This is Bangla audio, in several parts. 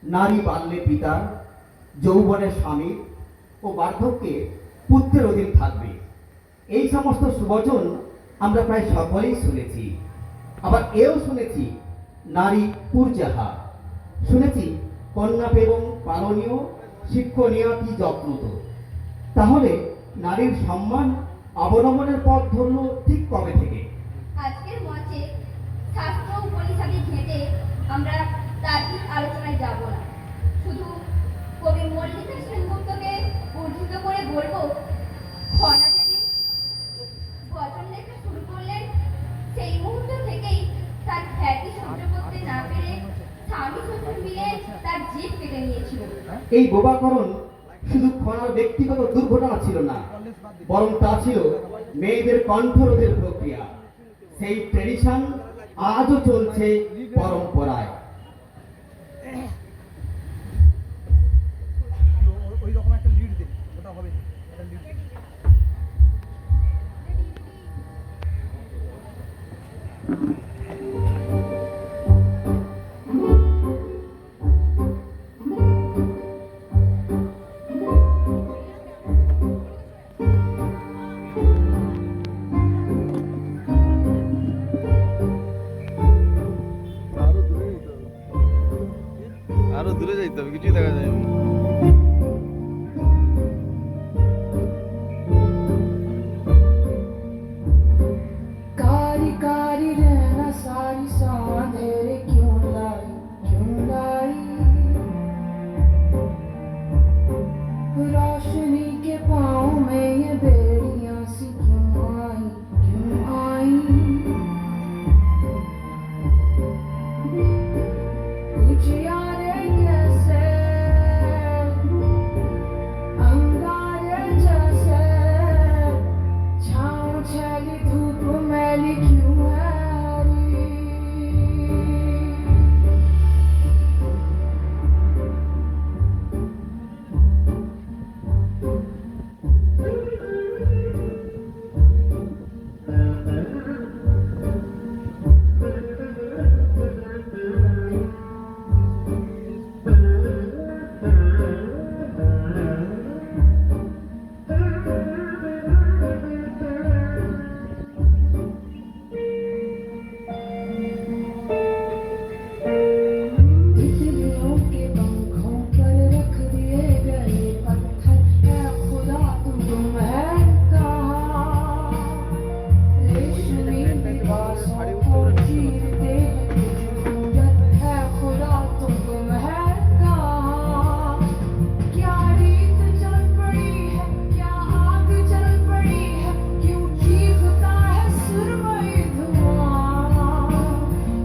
নারী বাল্যে পিতা, যৌবনে স্বামী ও বার্ধক্যে পুত্রের অধীন থাকবে। এই সমস্ত সুবচন আমরা প্রায় সকলেই শুনেছি। আবার এও শুনেছি নারী পূর্যাহা, শুনেছি কন্যা এবং পালনীয় শিক্ষণীয় কি যত্নত। তাহলে নারীর সম্মান অবলম্বনের পথ ধরল ঠিক কবে থেকে? আজকের মঞ্চে শাস্ত্র উপনিষদে ঘেঁটে আমরা তাত্ত্বিক আলোচনায় যাব না। শুধু কবি মল্লিকা সেনগুপ্তকে উদ্ধৃত করে বলবো, খনা যেদিন বচন লেখা শুরু করলেন, সেই মুহূর্ত থেকেই তার খ্যাতি সহ্য করতে না পেরে স্বামী শ্বশুর মিলে তার জিভ কেটে নিয়েছিল। এই বোবাকরণ শুধু খনার ব্যক্তিগত দুর্ঘটনা ছিল না, বরং তা ছিল মেয়েদের কণ্ঠরোধের প্রক্রিয়া। সেই ট্রেডিশন আজও চলছে পরম্পরায়। ওই রকম একটা লিড দে, ওটা হবে একটা লিড। আরো দূরে যাইতে হবে, কিছুই দেখা যায় না। कारी कारी रहना सारी सांधेरे क्यों लाई रोशनी के पाँव में ये बेड़ियां सी क्यों आई कुछ यारे कैसे अंगारे जैसे छाँव छैली धूप मैली क्यों है री? तितलियों के पंखों पर रख दिए गए पत्थर, है खुदा तू गुम है कहाँ? रेशमी लिबासों को चीरते हैं, है खुदा तू गुम है कहाँ? क्या रीत चल पड़ी है, क्या आग चल पड़ी है, क्यों चीखता है सुरमई धुआं?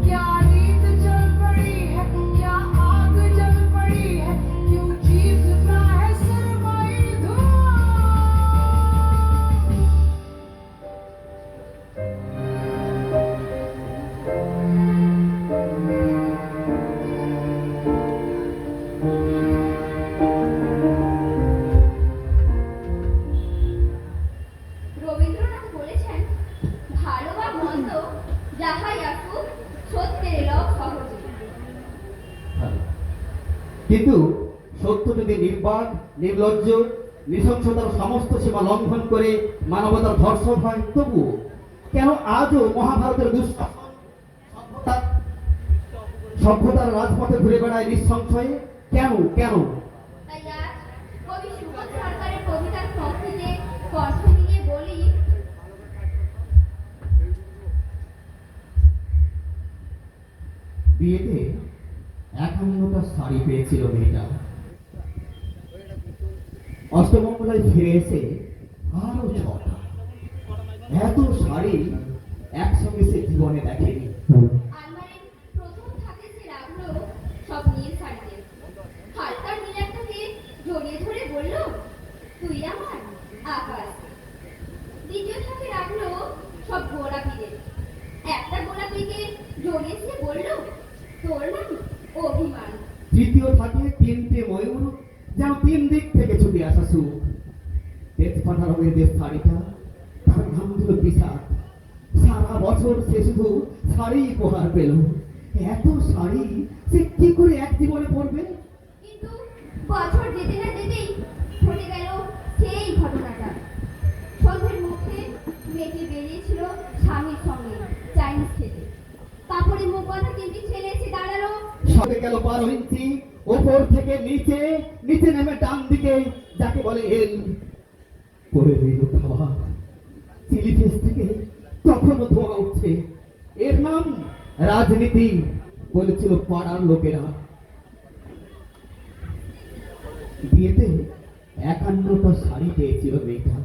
क्या रीत चल पड़ी है, क्या आग जल पड़ी है, क्यों चीखता है सुरमई धुआं? রবীন্দ্রনাথ বলেছেন, ভালো বা মন্দ যাহাই আসুক সত্যের এলাও সহজে। কিন্তু সত্য যদি নির্বাক, নির্লজ্জ, নৃশংসতার সমস্ত সীমা লঙ্ঘন করে মানবতার ধর্ষণ হয়, তবুও কেন আজও মহাভারতের দুঃশাসন সভ্যতার রাজপথে ঘুরে বেড়ায় নিঃসংশয়ে? কেন কেন? তাই আজ কবি সুবোধ সরকারের কবিতার পঙ্ক্তিতে কণ্ঠ মিলিয়ে বলি, বিয়েতে 51টা শাড়ি পেয়েছিল মেয়েটা। অষ্টমঙ্গলায় ফিরে এসে আরো 6টা। এত শাড়ি একসঙ্গে সে জীবনে দেখেনি। আলমারির প্রথম থাকে সে রাখলো সব নীল শাড়িতে। হালকা নীল একটাকে জড়িয়ে ধরে বলল, তুই আমার আকাশ। দ্বিতীয় থাকে রাখলো সব গোলাপিদের। একটা গোলাপিকে জড়িয়ে সে বলল, তোর নাম অভিমান। তৃতীয় থাকে 3টে ময়ূর, যেন 3 দিক থেকে ছুটে আসা সুখ। তেজপাতা রঙের যে শাড়িটা, তার নাম ছিল বিষাদ। সারা বছর সে শুধু শাড়ি উপহার পেল। এত শাড়ি সে কি করে এক জীবনে পরবে? বছর যেতে না যেতেই ঘটে গেল সেই ঘটনাটা। সন্ধ্যের মুখে মেয়েটি বেরিয়েছিল স্বামীর সঙ্গে চাইনিজ খেতে। কাপড়ে মুখ বাঁধা তিনটি ছেলে এসে দাঁড়ালো। সবে গেল 12 ইঞ্চি, ওপর থেকে নিচে, নিচে নেমে ডান দিকে যাকে বলে এল পরে রইল খাওয়া। চিলি ফেস থেকে তখনও ধোঁয়া উঠছে। এর নাম রাজনীতি, বলেছিল পাড়ার লোকেরা। বিয়েতে 51টা শাড়ি পেয়েছিল মেয়েটা।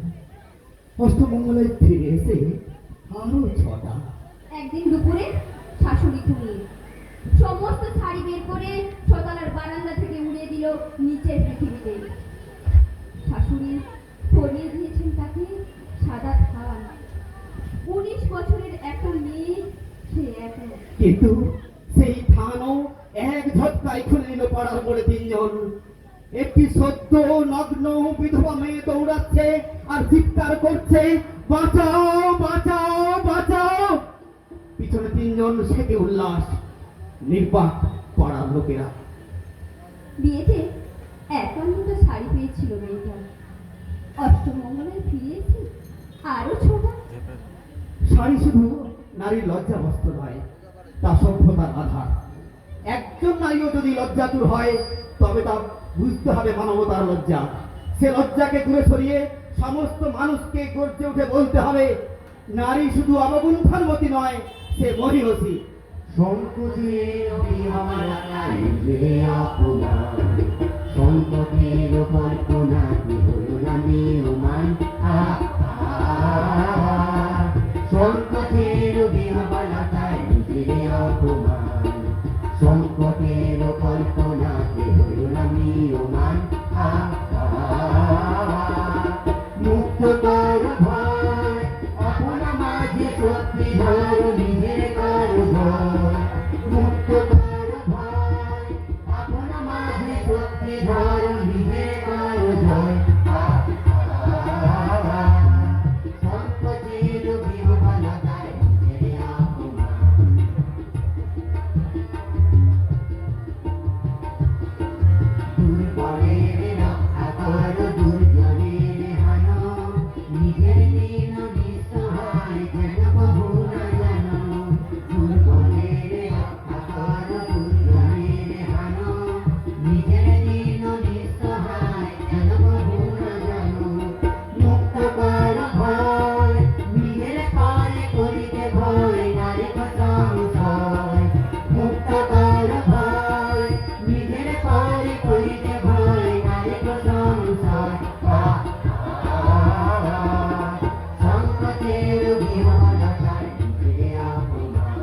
অষ্টমঙ্গলায় ফিরে এসে আরো 6টা। একদিন দুপুরে শাশুড়ি ঘুমিয়ে সমস্ত শাড়ি বের করে ছতলার বারান্দা থেকে উড়িয়ে দিল নিচের পৃথিবীতে। শাশুড়ি পরিয়ে দিয়েছেন তাকে সাদা থান। 19 বছরের একটা মেয়ে, সে এখনো কিন্তু সেই থানও এক ঝটকায় খুলে নিল পাড়ার পরে 3 জন। একটি সদ্য নগ্ন বিধবা মেয়ে দৌড়াচ্ছে আর চিৎকার করছে, বাঁচাও বাঁচাও বাঁচাও। পিছনে 3 জন সেকে উল্লাস, নির্বাক পাড়ার লোকেরা। বিয়েতে 51টা শাড়ি পেয়েছিল মেয়েটা। অষ্টমঙ্গলায় ফিরে এসে আরো 6টা। শাড়ি শুধু নারীর লজ্জা বস্ত্র নয়, তা সভ্যতার আধার। একজন নারীও যদি লজ্জাতুর হয় তবে তা বুঝতে হবে মানবতার লজ্জা। সে লজ্জাকে দূরে সরিয়ে সমস্ত মানুষকে গর্জে উঠে বলতে হবে, নারী শুধু অবগুণ্ঠনমতি নয়, সে মহিষী। সংকোচের বিহারায় যে অপমান, সংকটের কল্পনা কি হলো না নিয়মান। সংকটের বিহারায় যে অপমান, সংকটের কল্পনা কি হলো না নিয়মান। মুক্ত কর ভয়, আপনা মাঝে শক্তি ধর নিজের কর ভয়। মুক্ত কর ভয়, আপনা মাঝে শক্তি ধর নিজের কর ভয়। সংকটের বিহ্বলতায় নিজের অপমান, দুর্বলের রক্ষা কর দুর্জনের হানো। নিজের দিন নিঃসহায় যেন বহু না জানো। দুর্বলের রক্ষা কর দুর্জনের হানো। নিজের দিন নিঃসহায় যেন বহু না জানো। মুক্ত কর ভয়, নিজের পায়ে করিতে ভয় নারী সংশয়। মুক্ত কর ভয়, নিজের পায়ে করিতে ভয় নারী সংশয়। সংকটের বিহ্বলতায় নিজের অপমান,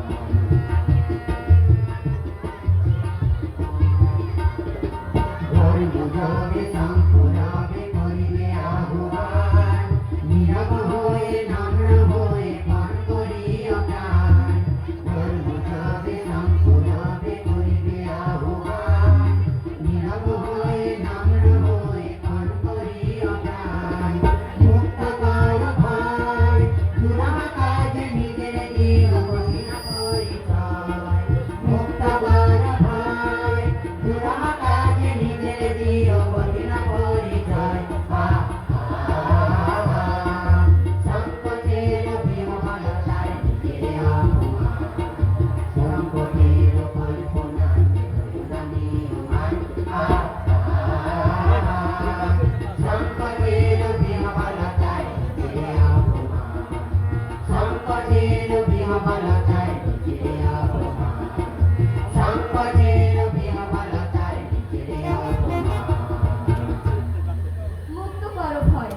ধর্মযোগে সংকুলাবে করিবে আহ্বান। নীরব হয়ে নম্র হয়ে পান করিও প্রাণ। ধর্মযোগে সংকুলাবে করিবে আহ্বান। নীরব হয়ে নম্র হয়ে পান করিও প্রাণ। মুক্ত কর ভয়, দুরাহ কাজে নিজের দিও কঠিন পরিচয়। মুক্ত কর ভয়, দুরাহ কাজে নিজের দিও কঠিন পরিচয়। সংকটের বিহ্বলতায় নিজের অপমান, সংকটের কল্পনা হলো না নিয়মান। সংকটের বিহ্বলতায় নিজের অপমান, সংকটের বিহ্বলতায় নিজের অপমান, সংকটের বিহ্বলতায় নিজের অপমান। মুক্ত করো ভয়,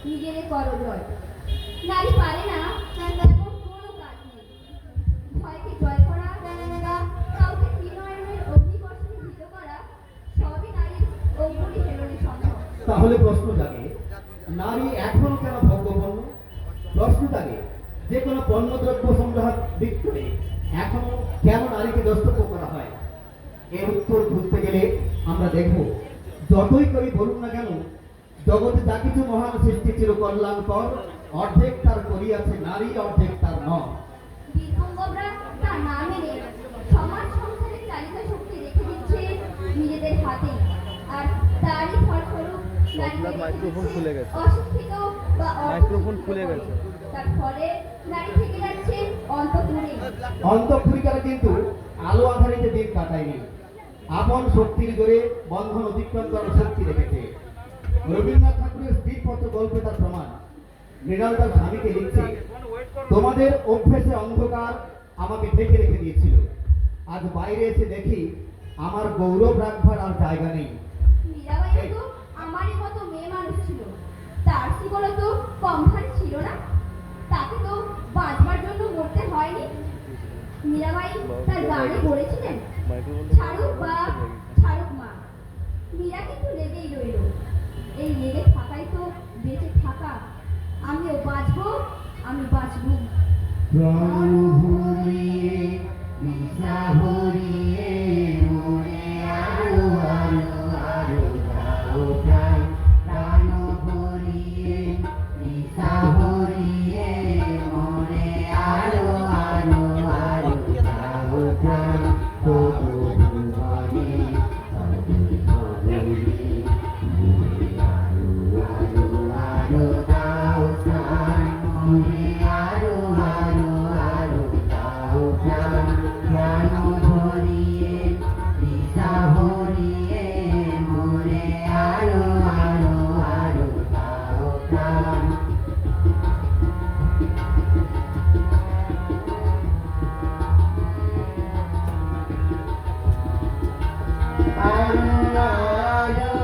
নিজেরে করো জয়। নারী পারে না তার তেমন কোনো কাজ নেই। ভয়কে জয় করা বা কাউকে ত্রিনয়নের অগ্নিবর্ষণে ভীত করা সবই নারীর অগ্নি প্রেরণে সম্ভব। তাহলে প্রশ্ন জাগে, নারী এখনো কেন ভোগ্যপণ্য? প্রশ্ন জাগে, যে কোনো পণ্যদ্রব্য সংগ্রহ বিক্রয়ে এখনো কেন নারীকে দ্রষ্টব্য করা হয়? এর উত্তর খুঁজতে গেলে আমরা দেখব, যতই কবি বলুন না কেন, জগতে যা কিছু মহান সৃষ্টি ছিল কল্যাণকর, অর্ধেক তার করিয়াছে নারী, অর্ধেক তার নয়। বীরপুঙ্গবরা তা না মেনে সমাজ সংসারের চালিকা শক্তি রেখে দিচ্ছে নিজেদের হাতে। আর তারই ফলস্বরূপ আপনার মাইক্রোফোন খুলে গেছে। অশিক্ষিত বা মাইক্রোফোন খুলে গেছে। তার ফলে নারী থেকে যাচ্ছে অন্তঃপুরে। অন্তঃপুরিকারা কিন্তু আলো আধারিতে দিন কাটায়নি, আপন শক্তির জোরে বন্ধন অতিক্রম করার শক্তি রেখেছে। রবীন্দ্রনাথ ঠাকুরের স্ত্রীপত্র গল্পে তার প্রমাণ। মৃণাল তার স্বামীকে লিখছে, তোমাদের অভ্যেসের অন্ধকার আমাকে ঢেকে রেখে দিয়েছিল, আজ বাইরে এসে দেখি আমার গৌরব রাখবার আর জায়গা নেই। মীরাবাই তো আমারই মতো মেয়ে মানুষ ছিল, তার জীবনও তো কম ভারী ছিল না, তাকে তো বাঁচবার জন্য মরতে হয়নি। মীরাবাই তার গানে বলেছিলেন, ছাড়ুক বাপ ছাড়ুক মা, মীরা কিন্তু লেগেই রইল। এই লেগে থাকাই তো বেঁচে থাকা। আমিও বাঁচবো, আমি বাঁচবো। প্রাণ ভরিয়ে নিশা ভরিয়ে মরে আরো আরো আরো যাও প্রাণ। প্রাণ ভরিয়ে নিশা ভরিয়ে মরে আরো আরো আরো যাও প্রাণ। তবু ভুবনে তবু ভুবনে মরে আরো আরো আরো যাও প্রাণ। মরে আরো আরো আরো যাও প্রাণ। প্রাণ ভরিয়ে নিশা ভরিয়ে মরে আরো আরো আরো যাও প্রাণ। আলো আলো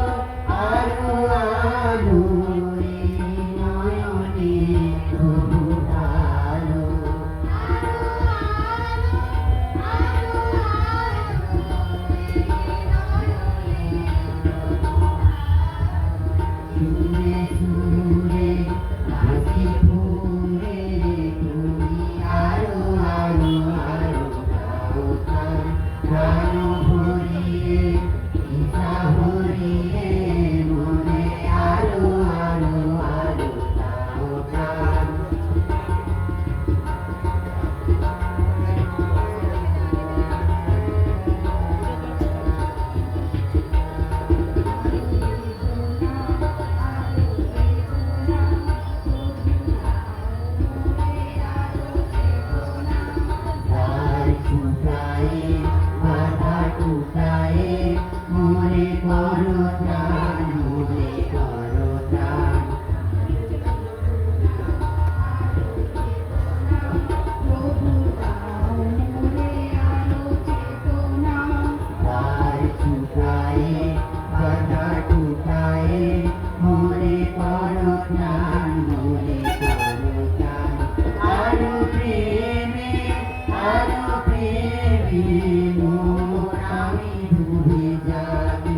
আলো আলো এই নয়নে তবু আলো। সুরে সুরে হাসি ফুলে তুমি আরো আরো আরো যাও প্রাণ। প্রাণ ভরিয়ে নিশা ভরিয়ে মরে আরো আরো আরো যাও প্রাণ। তার টুকায়ে বাধা টুকায়ে মরে করো প্রাণ। মরে করো প্রাণ। তার টুকায়ে বাধা টুকায়ে মরে করো প্রাণ। মরে করো প্রাণ। আরো প্রেমে আরো প্রেমে মোর আমি ডুবে যাবি।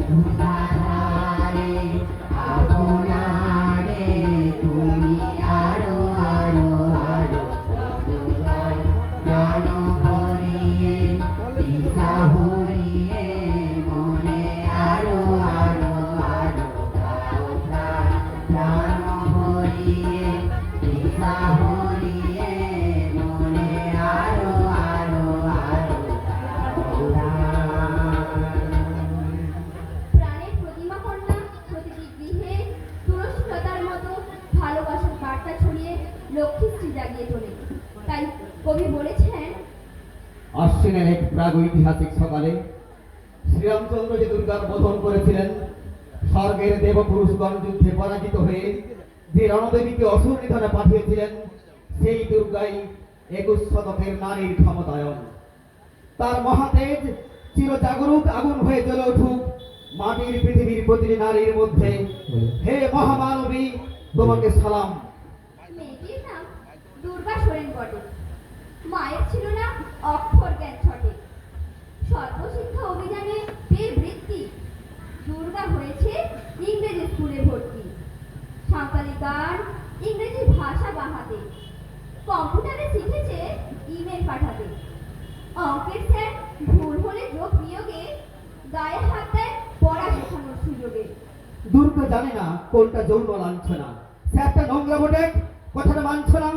সুধাধারে আপনারে তুমি আরো আরো আরো চলো। প্রাণ ভরিয়ে নিশা ভরিয়ে মরে আরো আরো আরো যাও প্রাণ। প্রাণ ভরিয়ে নিশা ভরিয়ে মরে আরো আরো আরো যাও প্রাণ। প্রাণের প্রতিমা কন্যা প্রতিটি গৃহে তুলসীলতার মতো ভালোবাসার বার্তা ছড়িয়ে লক্ষ্মীশ্রী জাগিয়ে তোলে। তাই কবি বলেছেন, আশ্বিনের এক প্রাগৈতিহাসিক সকালে শ্রীরামচন্দ্র যে দুর্গার বোধন করেছিলেন, স্বর্গের দেবপুরুষগণ যুদ্ধে পরাজিত হয়ে যে রণদেবীকে অসুর নিধনে পাঠিয়েছিলেন, সেই দুর্গাই 21 শতকের নারীর ক্ষমতায়ন। তার মহাতেজ চিরজাগরুক আগুন হয়ে জ্বলে উঠুক মাটির পৃথিবীর প্রতিটি নারীর মধ্যে। হে মহামানবী, তোমাকে সালাম। মেয়েটির নাম দুর্গা সোরেন বটে। মায়ের ছিল না অক্ষর জ্ঞান ছটে। সর্বশিক্ষা অভিযানে পেয়ে বৃত্তি। দুর্গা হয়েছে ইংরেজি স্কুলে ভর্তি। সাঁওতালি গান, ইংরেজি ভাষা বাহাতে। কম্পিউটারে শিখেছে ইমেল পাঠাতে। অঙ্কের স্যার ভুল হলে যোগ বিয়োগে গায়ে হাত দেয় পড়া শেখানোর সুযোগে। দুর্গা জানে না কোনটা যৌন লাঞ্ছনা, সে একটা নোংরা বটে, কথাটা মানছ না।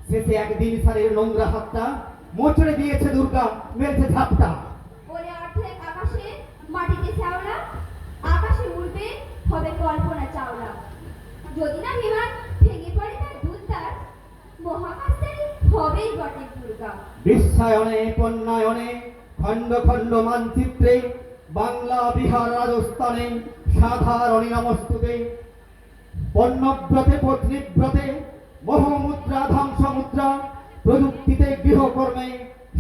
শেষে একদিন স্যারের নোংরা হাতটা মোচড়ে দিয়েছে দুর্গা, মেরেছে ঝাপটা। ওরে অর্ধেক আকাশে মাটিতে শ্যাওলা, আকাশে উড়বে হবে কল্পনা চাওলা। যদি না বিমান ভেঙে পড়ে তার দুধদার, মহাকাশচারী হবেই বটে দুর্গা। বিশ্বায়নে পণ্যায়নে খণ্ড খণ্ড মানচিত্রে বাংলা বিহার রাজস্থানে সাধারণী নমস্তুতে। পণ্যব্রতে পত্নীব্রতে মোহমুদ্রা ধ্বংসমুদ্রা প্রযুক্তিতে গৃহকর্মে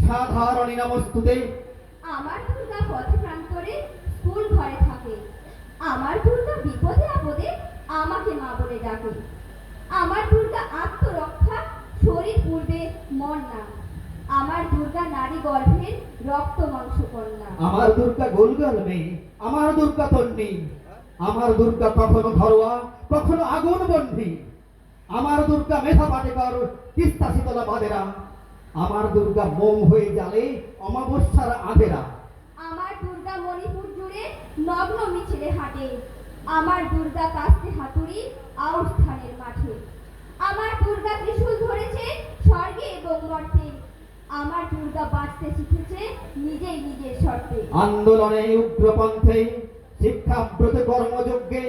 সাধারণী নমস্তুতে। আমার দুর্গা পথে প্রান্তরে স্কুল ঘরে থাকে, আমার দুর্গা বিপদে আপদে আমাকে মা বলে ডাকে। আমার দুর্গা আত্মরক্ষা, শরীর পূর্বে মন না। আমার দুর্গা নারী গর্ভের রক্ত মাংস কন্যা। আমার দুর্গা গোলগাল মেয়ে, আমার দুর্গা তন্নি, আমার দুর্গা কখনো ঘরোয়া কখনো আগুন বন্ধি। আমার দুর্গা মেধা পাটেকর, তিস্তা শীতলা বাদেরা। আমার দুর্গা মোম হয়ে জালে অমাবস্যার আঁধেরা। আমার দুর্গা মণিপুর জুড়ে নগ্ন মিছিলে হাঁটে, আমার দুর্গা কাস্তে হাতুড়ি আউস্থানের মাঠে। আমার দুর্গা ত্রিশূল ধরেছে স্বর্গে এবং মর্তে, আমার দুর্গা বাঁচতে শিখেছে নিজেই নিজের শর্তে। আন্দোলনে উগ্রপন্থে শিক্ষাব্রত কর্মযজ্ঞে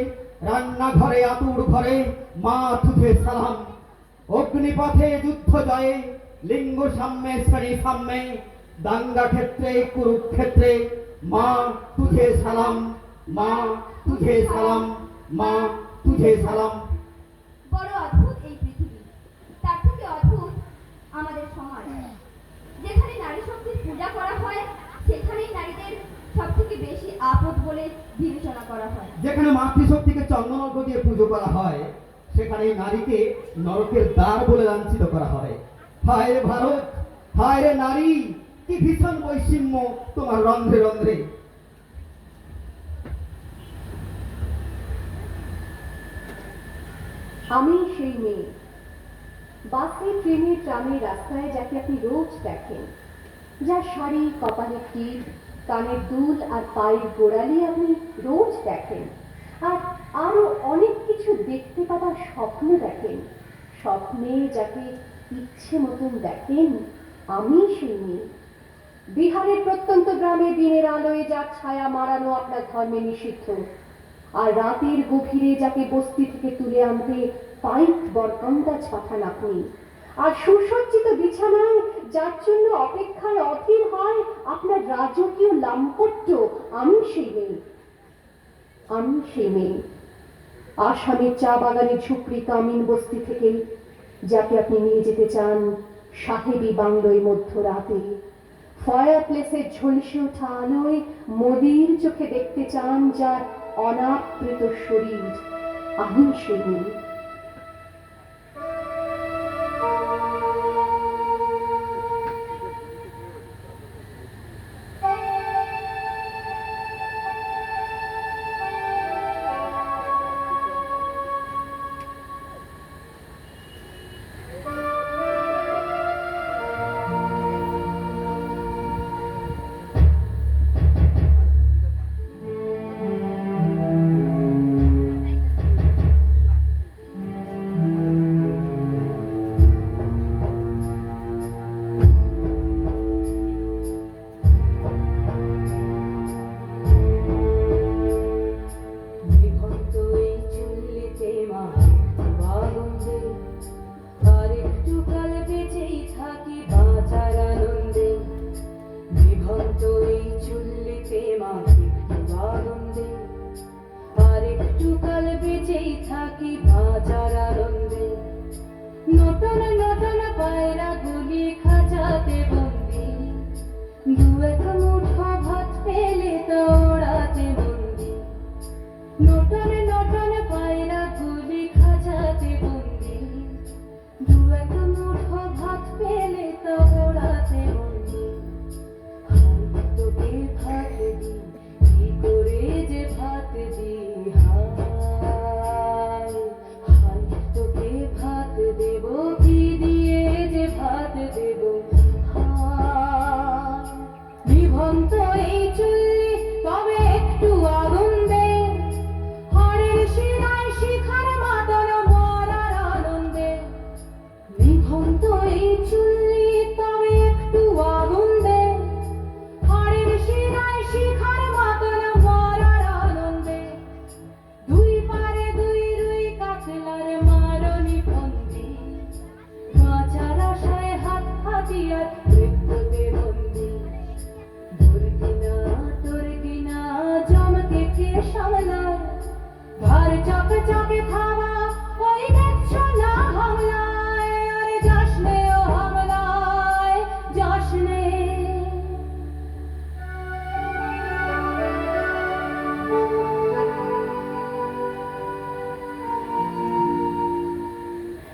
রান্নাঘরে আতুর ঘরে মা তুঝে সালাম। অগ্নিপথে যুদ্ধ জয়ে লিঙ্গ সাম্যে শ্রেণী সাম্যে দাঙ্গা ক্ষেত্রে কুরুক্ষেত্রে মা তুঝে সালাম, মা তুঝে সালাম, মা তুঝে সালাম। বড় অদ্ভুত এই পৃথিবী, তার থেকে অদ্ভুত আমাদের সমাজ। যেখানে নারী শক্তির পূজা করা হয়, সেখানেই নারীদের সব থেকে বেশি আপদ বলে বিবেচনা করা হয়। যেখানে মাতৃশক্তিকে চন্দনর্ঘ্য দিয়ে পুজো করা হয়, সেখানে নারীকে নরকের দ্বার বলে লাঞ্ছিত করা হয়। হায় রে ভারত, হায় রে নারী, কি ভীষণ বৈষম্য তোমার রন্ধ্রে রন্ধ্রে। আমি সেই মেয়ে, বাসে ট্রেনে ট্রামে রাস্তায় যাকে আপনি রোজ দেখেন, যার শাড়ি, কপালে টিপ, কানের দুল আর পায়ের গোড়ালি আপনি রোজ দেখেন, আর আরো অনেক কিছু দেখতে পাবার স্বপ্ন দেখেন। স্বপ্নে যাকে ইচ্ছে মতন দেখেন, আমি সেই মেয়ে। বিহারের প্রত্যন্ত গ্রামে দিনের আলোয় যার ছায়া মারানো আপনার ধর্মে নিষিদ্ধ, আর রাতের গভীরে যাকে বস্তি থেকে তুলে আনতে পাইক বরকন্দাজ পাঠান আপনি, আর সুসজ্জিত বিছানায় যার জন্য অপেক্ষায় অধীর হয় আপনার রাজকীয় লাম্পট্য, আমি সেই মেয়ে। আমি সেই মেয়ে, আসামের চা বাগানের ঝুপড়ি কামিন বস্তি থেকে যাকে আপনি নিয়ে যেতে চান সাহেবী বাংলোয় মধ্যরাতে। ফায়ার প্লেসের ঝলসে ওঠা আলোয় মোদির চোখে দেখতে চান যার অনাবৃত শরীর, আমি সেই মেয়ে। দেব কি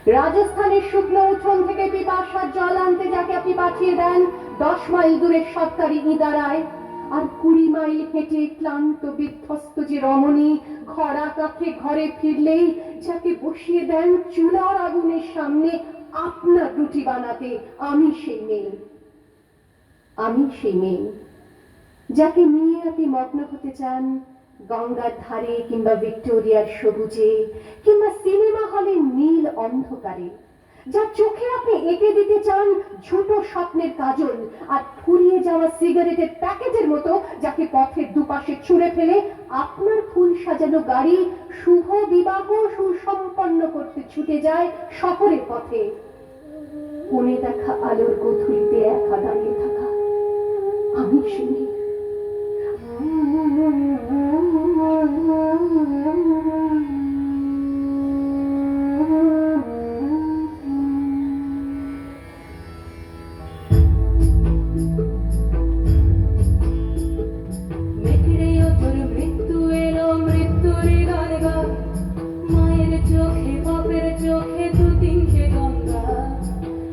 রাজস্থানের শুকনো উঠোন থেকে পিপাসার জল আনতে যাকে আপনি পাঠিয়ে দেন 10 মাইল দূরের সরকারি ইদারায়, আর 20 মাইল হেঁটে ক্লান্ত বিধ্বস্ত যে রমণী খরা কাছে ঘরে ফিরলেই যাকে বসিয়ে দেন চুলার আগুনের সামনে আপনার রুটি বানাতে, আমি সেই মেয়ে। আমি সেই মেয়ে যাকে নিয়ে আপনি মগ্ন হতে চান গঙ্গার ধারে কিংবা ভিক্টোরিয়ার সবুজে কিংবা সিনেমা হলের নীল অন্ধকারে, যার চোখে আপনি এঁকে দিতে চান ছোট স্বপ্নের কাজল আর ফুরিয়ে যাওয়া সিগারেটের প্যাকেটের মতো, যাকে পথের দুপাশে ছুঁড়ে ফেলে আপনার ফুল সাজানো গাড়ি শুভ বিবাহ সুসম্পন্ন করতে ছুটে যায় শহরের পথে। কোণে দেখা আলোর গধূলিতে একা দাঁড়িয়ে থাকা আমি শুনি। মায়ের চোখে বাপের চোখে দু তিনটে গঙ্গা,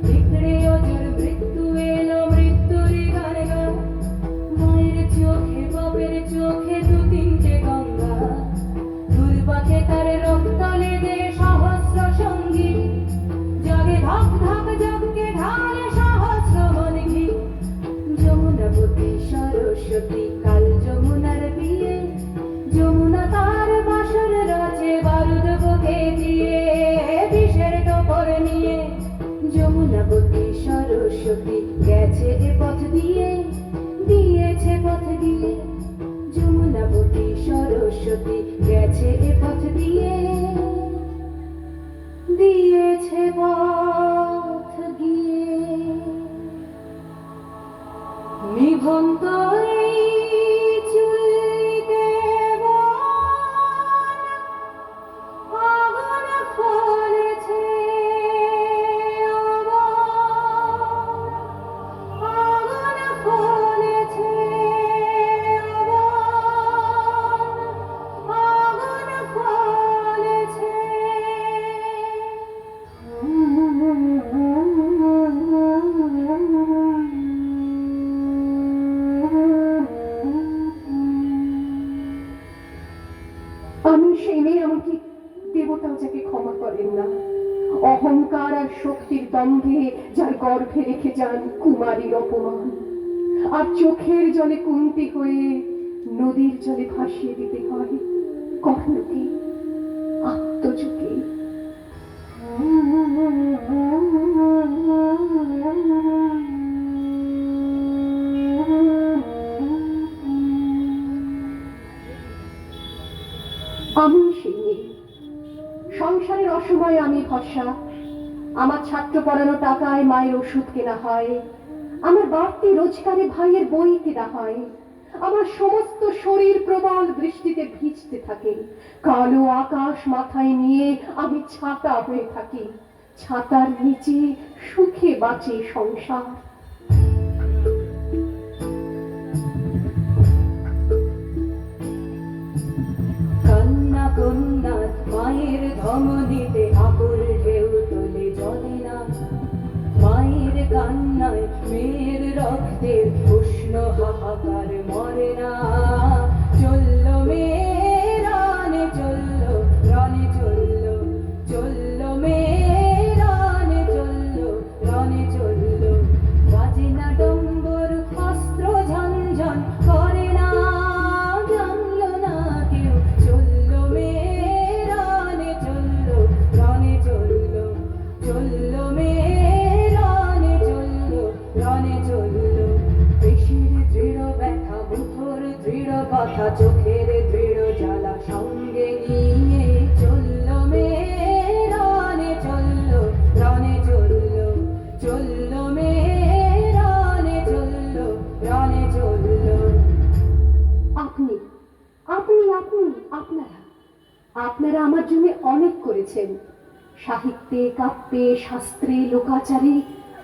বিগড়ে অজর মৃত্যু এলো মৃত্যুরই গান গা। মায়ের চোখে বাপের চোখে দু তিনটে গঙ্গা, দুর্বাকে তার রক্ত লেগে সহস্র সঙ্গী, জাগে ধাক ধাক জগকে ঢালে সহস্র মনঘি। যমুনাবতী সরস্বতী কাল যমুনার বিয়ে, যমুনা তার বাসর রাজে বারুদ বুকে দিয়ে বিষের টপর নিয়ে। যমুনাবতী সরস্বতী গেছে এ পথ দিয়ে, দিয়েছে পথ দিয়ে। যমুনাবতী সরস্বতী গেছে এ পথ দিয়ে, দিয়েছে পথ গিয়ে। নিভন্ত এই চুলিতে বন, আগুন ফলেছে আগুন ফলেছে আগুন ফলেছে। আমি সেই মেয়ে, আমাকে দেবতাও যাকে ক্ষমা করেন না, অহংকার আর শক্তির দ্বন্দ্বে যার গর্ভে রেখে যান কুমারীর অপমান, আর চোখের জলে কুন্তি হয়ে নদীর জলে ভাসিয়ে দিতে হয় কর্ণকে আত্মযোগে। আমি সেই মেয়ে, সংসারের অসময়ে আমি ভরসা। আমার ছাত্র পড়ানো টাকায় মায়ের ওষুধ কেনা হয়, আমার বাড়তি রোজগারে ভাইয়ের বই কেনা হয়। আমার সমস্ত শরীর প্রবল বৃষ্টিতে ভিজতে থাকে, কালো আকাশ মাথায় নিয়ে আমি ছাতা হয়ে থাকি। ছাতার নিচে সুখে বাঁচে সংসার। কন্যা কন্যার মায়ের ধমনীতে আকুল ঢেউ তোলে জলে না, মায়ের কান্নায় মেয়ের রক্তের উষ্ণ হাহাকার মরে না। চললো মেয়ে রানে চললো, রানে চললো, চললো মেয়ে রানে চললো, রানে চললো। বাজে না ডম্বর অস্ত্র ঝনঝন করে না, জানলো না কেউ। চললো মেয়ে রানে চললো, রানে চললো, চললো মেয়ে রানে চললো, রানে চললো। পেশির দৃঢ় ব্যথা, মুঠোর দৃঢ় কথা, চোখের দৃঢ় জ্বালা সঙ্গে নিয়ে। চললো মেয়ে রানে চললো, রানে চললো, চললো মেয়ে রানে চললো, রানে চললো। আপনি আপনি আপনি আপনারা আপনারা আমার জন্য অনেক করেছেন। সাহিত্যে, কাব্যে, শাস্ত্রে, লোকাচারে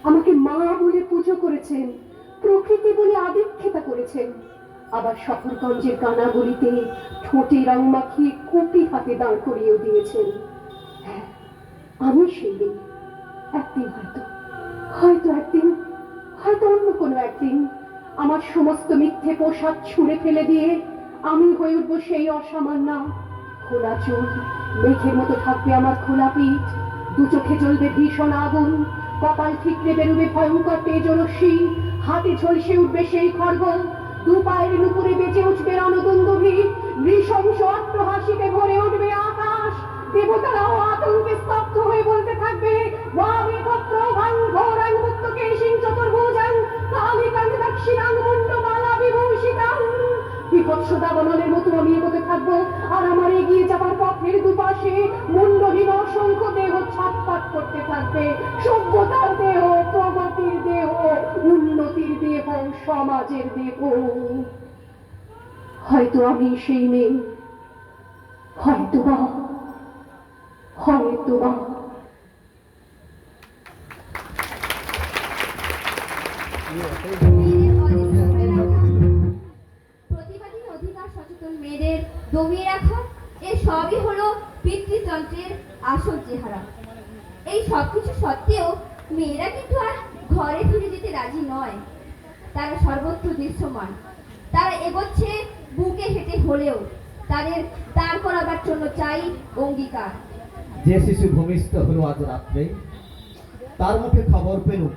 আমাকে মা বলে পুজো করেছেন, প্রকৃতি বলে আদিক্ষেতা করেছেন। আবার শহরগঞ্জের গানাগলিতে ঠোঁটে রং মাখিয়ে কপি হাতে দাঁড় করিয়েও দিয়েছেন। হ্যাঁ, আমি সেই মেয়ে। একদিন হয়তো একদিন, হয়তো অন্য কোনো একদিন আমার সমস্ত মিথ্যে পোশাক ছুঁড়ে ফেলে দিয়ে আমি হয়ে উঠবো সেই অসামান্য। খোলা চুল, মেঘের মতো থাকবে আমার খোলা পিঠ, দু চোখে জ্বলবে ভীষণ আগুন, কপাল ঠিকরে বেরোবে ভয়ঙ্কর তেজরশ্মি, হাতে ঝলসে উঠবে সেই খড়গ, দু পায়ের নুপুরে বেজে উঠবে রণদুন্দুভি, নৃশংস অট্টহাসিতে ভরে উঠবে আকাশ। দেবতারাও আতঙ্কে স্তব্ধ হয়ে বলতে থাকবে, ওয়ামি পত্রভাং ঘোরাং মুক্তকেশিং চতুর্ভুজাং কালিকাং দক্ষিণাং মুন্ডমালা বিভূষিতাং। বিভৎস দাবানলের মতো আমি এগোতে থাকবো, আর আমার এগিয়ে যাবার পথের দুপাশে মুন্ডহীন অসংখ্য দেহ ছটফট করতে থাকবে। সভ্যতার দেহ, প্রগতির দেহ, উন্নতির দেহ, সমাজের দেহ। হয়তো আমি সেই মেয়ে, হয়তোবা। প্রতিবাদী অধিকার সচেতন মেয়েদের দমিয়ে রাখা, এ সবই হলো পিতৃতন্ত্রের আসল চেহারা। এই সবকিছু সত্ত্বেও মেয়েরা কিন্তু আর ঘরে ফিরে যেতে রাজি নয়। তারা সর্বত্র দৃশ্যমান, তারা এগোচ্ছে বুকে হেঁটে হলেও। তাদের দাঁড় করাবার জন্য চাই অঙ্গীকার। যে শিশু ভূমিষ্ঠ হলো আজ রাত্রে, তার মুখে খবর পেলুম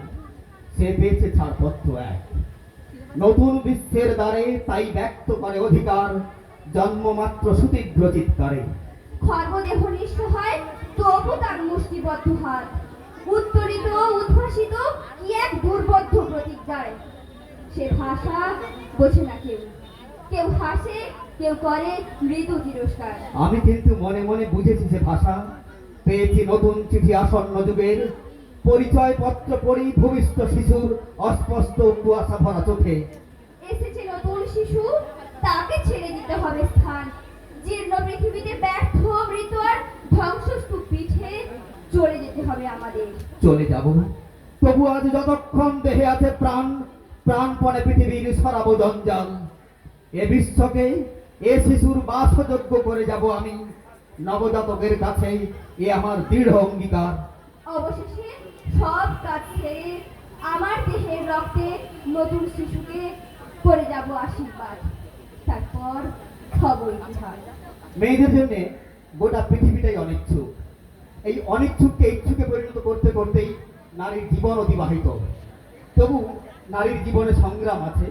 সে পেয়েছে ছাড়পত্র এক। নতুন বিশ্বের দ্বারে তাই ব্যক্ত করে অধিকার, জন্মমাত্র সুতীব্র চিৎকারে। খর্বদেহ নিঃস্ব হয় তবু তার মুষ্টিবদ্ধ হাত, উত্তরিত উদ্ভাসিত কি এক দুর্বোধ্য প্রতিজ্ঞায়। সে ভাষা বোঝে না কেউ, কেউ হাসে, কেউ করে মৃদু তিরস্কার। আমি কিন্তু মনে মনে বুঝেছি সে ভাষা। পেয়েছি নতুন চিঠি আসন্ন যুগের, পরিচয় পত্র পড়ি ভূমিষ্ঠ শিশুর অস্পষ্ট কুয়াশা ভরা চোখে। এসেছে নতুন শিশু, তাকে ছেড়ে দিতে হবে স্থান। জীর্ণ পৃথিবীতে ব্যর্থ মৃত আর ধ্বংসস্তূপ পিঠে চলে যেতে হবে আমাদের। চলে যাব, তবু আজ যতক্ষণ দেহে আছে প্রাণ, প্রাণপণে পৃথিবীর সরাবো জঞ্জাল। এ বিশ্বকে এ শিশুর বাসযোগ্য করে যাব আমি, নবজাতকের কাছে এ আমার দৃঢ় অঙ্গীকার। অবশেষে সব কাজ ছেড়ে আমার দেহের রক্তে নতুন শিশুকে করে যাব আশীর্বাদ। তারপর খবর ইতিহাস। মেয়েদের জন্য গোটা পৃথিবীটাই অনিচ্ছুক। এই অনিচ্ছুককে ইচ্ছুকে পরিণত করতে করতেই নারীর জীবন অতিবাহিত। তবু নারীর জীবনে সংগ্রাম আছে,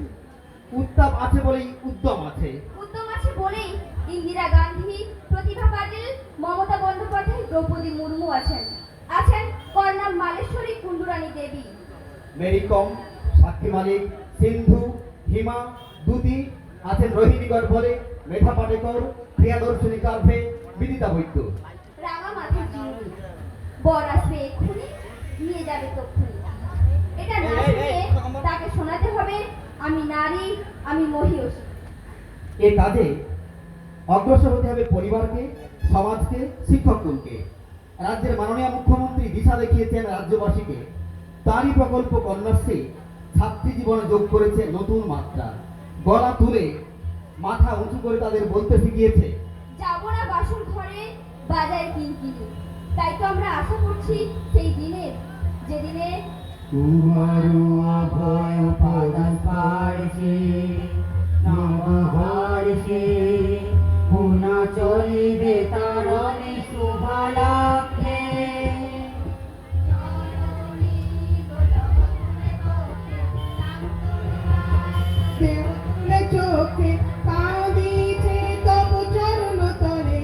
উত্তাপ আছে বলেই উদ্যম আছে। উদ্যম আছে বলেই ইন্দিরা গান্ধী, প্রতিভা পাটিল, মমতা বন্দ্যোপাধ্যায়, দ্রৌপদী মুর্মু আছেন। আছেন কর্ণা মালেশ্বরী, কুণ্ডুরানী দেবী। মেরি কম, সাক্ষী মালিক, সিন্ধু, হিমা, দুতি, আছেন রোহিণী গর্ভরে, মেধা পাটেকর, প্রিয়াদর্শনী কার্ভে, বিদিতা বৈদ্য। রাঙা মাথার চিংড়ি, বর আসবে এক্ষুনি, নিয়ে যাবে তক্ষুনি। এটা না শুনে তাকে শোনাতে হবে আমি নারী, আমি মহিয়সী। এ কাজে অগ্রসর হতে হবে পরিবারকে, সমাজকে, শিক্ষকগণকে। রাজ্যের মাননীয় মুখ্যমন্ত্রী দিশা দেখিয়েছেন রাজ্যবাসীকে। তারই প্রকল্প কন্যাশ্রী ছাত্রী জীবনে যোগ করেছে নতুন মাত্রা। গলা তুলে মাথা উঁচু করে তাদের বলতে শিখিয়েছে, যাবো না বাসর ঘরে বাজায় কিনকিনি। তাই তো আমরা আশা করছি সেই দিনের, যেদিনে তোমারও অভয় পদ স্পর্শে নবহর্ষে পুনঃ চলিবে তরণী শুভলক্ষে। চোখে কাঁদিছে তবু চরণ তলে,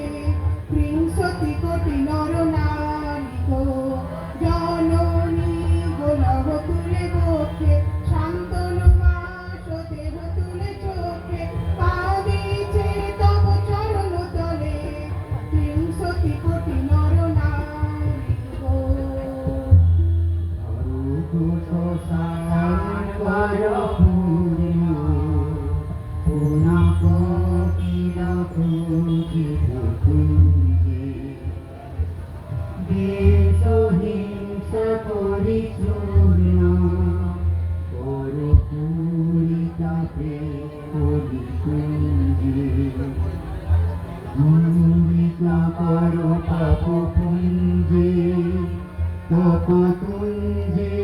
বিংশতি কোটি নর নারী গো, জননী গো নভ তুলে বক্ষে, শান্তনু মাস দেহ তুলে চোখে, কাঁদিছে তবু চরণ তলে, বিংশতি কোটি নর নারী গো। করো পাপ পুঞ্জে তপতুঞ্জে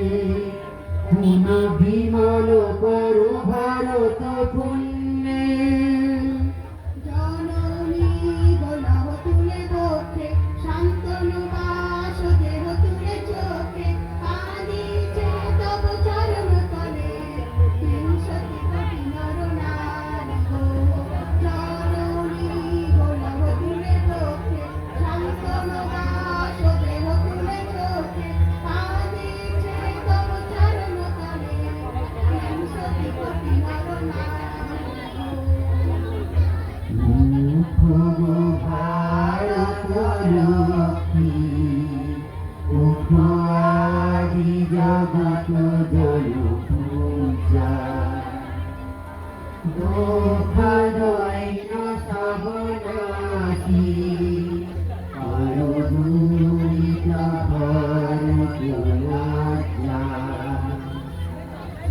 পুনঃ বিমল করো ভারত পুণ্যে জননী গোলাপ তুলে বক্ষে শান্তনু বাস দেহ তুলে চোখে কাঁদিছে তব চরণ তলে বিংশতি কোটি নর নারী গো জননী গোলাপ তুলে বক্ষে শান্তনু বাস দেহ তুলে চোখে কাঁদিছে তব চরণ তলে বিংশতি কোটি নর নারী গো ভারত লক্ষ্মী উপহারি জগত জল পূজা দুঃখ দৈন সবনাশী করো দূরিত ভারত লজ্জা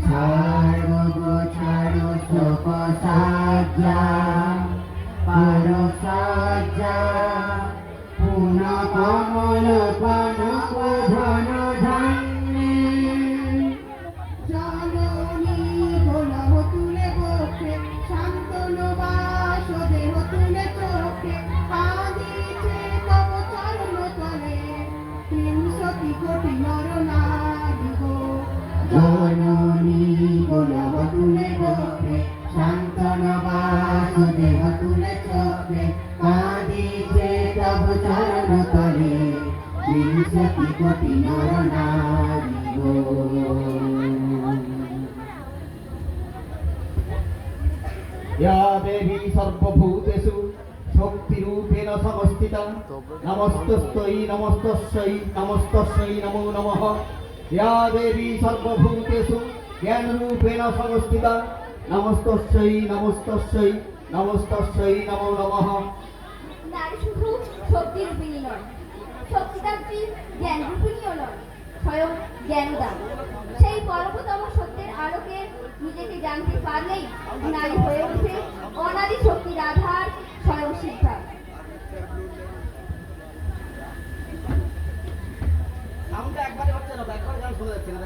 ছাড়ো গো ছাড়ো শোক সাজ্জা পারো সাজ্জা পুনঃ কমল কনক ধন ধান্যে জননী গোলাপ তুলে বক্ষে শান্তনু বাস দেহ তুলে চোখে কাঁদিছে তব চরণ তলে বিংশতি কোটি নর নারী গো জননী গোলাপ তুলে বক্ষে শান্তনু বাস দেহ তুলে চোখে কাঁদিছে তব চরণ তলে বিংশতি কোটি নর নারী গো या देवी सर्वभूतेषु शक्तिरूपेण संस्थिता नमस्तस्यै नमस्तस्यै नमस्तस्यै नमो नमः या देवी सर्वभूतेषु ज्ञानरूपेण संस्थिता नमस्तस्यै नमस्तस्यै नमस्तस्यै नमो नमः নারী শুধু শক্তি রূপিণী নয়, শক্তিদাত্রী জ্ঞান রূপিণীও নয়, স্বয়ং জ্ঞানদান। সেই পরমতম সত্যের আলোকে নিজেকে জানতে পারলেই নারী হয়ে ওঠে অনাদি শক্তির আধার, স্বয়ং শিক্ষা। সাউন্ডটা একবারে হচ্ছে না, একবারে গান শোনা যাচ্ছে না।